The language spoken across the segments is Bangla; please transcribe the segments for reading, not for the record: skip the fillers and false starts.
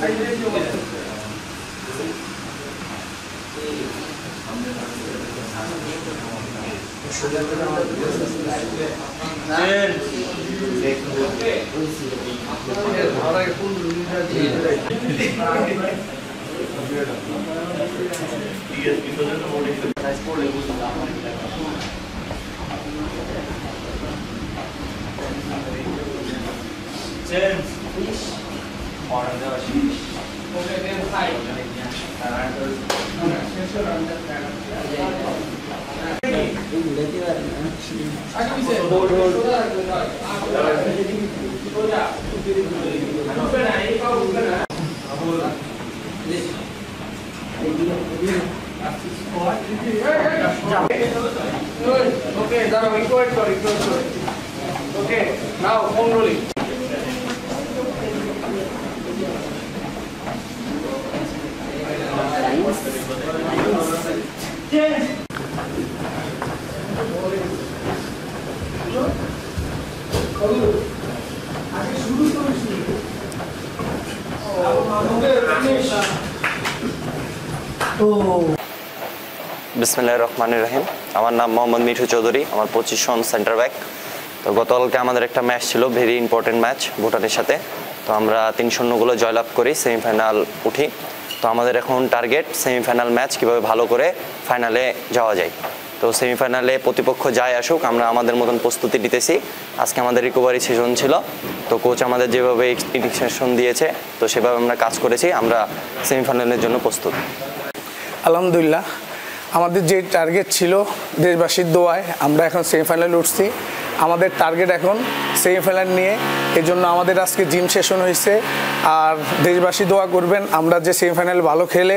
Okay, now equal to okay, now home rolling. বিসমিল্লাহির রহমানির রহিম। আমার নাম মোহাম্মদ মিঠু চৌধুরী, আমার পজিশন সেন্টার ব্যাক। তো গতকালকে আমাদের একটা ম্যাচ ছিল, ভেরি ইম্পর্টেন্ট ম্যাচ ভুটানের সাথে। তো আমরা 3-0 গোলে জয়লাভ করি, সেমিফাইনাল উঠি। তো আমাদের এখন টার্গেট সেমিফাইনাল ম্যাচ কীভাবে ভালো করে ফাইনালে যাওয়া যায়। তো সেমিফাইনালে প্রতিপক্ষ যায় আসুক, আমরা আমাদের মতন প্রস্তুতি নিতেছি। আজকে আমাদের রিকভারি সেশন ছিল, তো কোচ আমাদের যেভাবে ইনস্ট্রাকশন দিয়েছে তো সেভাবে আমরা কাজ করেছি। আমরা সেমিফাইনালের জন্য প্রস্তুত। আলহামদুলিল্লাহ, আমাদের যে টার্গেট ছিল দেশবাসীর দোয়ায় আমরা এখন সেমিফাইনালে উঠছি। আমাদের টার্গেট এখন সেমিফাইনাল নিয়ে, এই জন্য আমাদের আজকে জিম সেশন হয়েছে। আর দেশবাসী দোয়া করবেন আমরা যে সেমিফাইনাল ভালো খেলে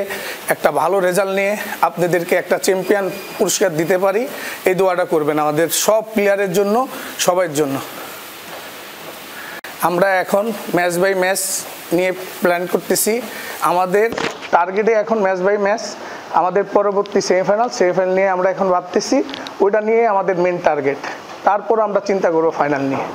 একটা ভালো রেজাল্ট নিয়ে আপনাদেরকে একটা চ্যাম্পিয়ন পুরস্কার দিতে পারি, এই দোয়াটা করবেন আমাদের সব প্লেয়ারের জন্য, সবার জন্য। আমরা এখন ম্যাচ বাই ম্যাচ নিয়ে প্ল্যান করতেছি। আমাদের টার্গেটে এখন ম্যাচ বাই ম্যাচ, আমাদের পরবর্তী সেমিফাইনাল নিয়ে আমরা এখন ভাবতেছি, ওইটা নিয়ে আমাদের মেন টার্গেট। তারপর আমরা চিন্তা করবো ফাইনাল নিয়ে।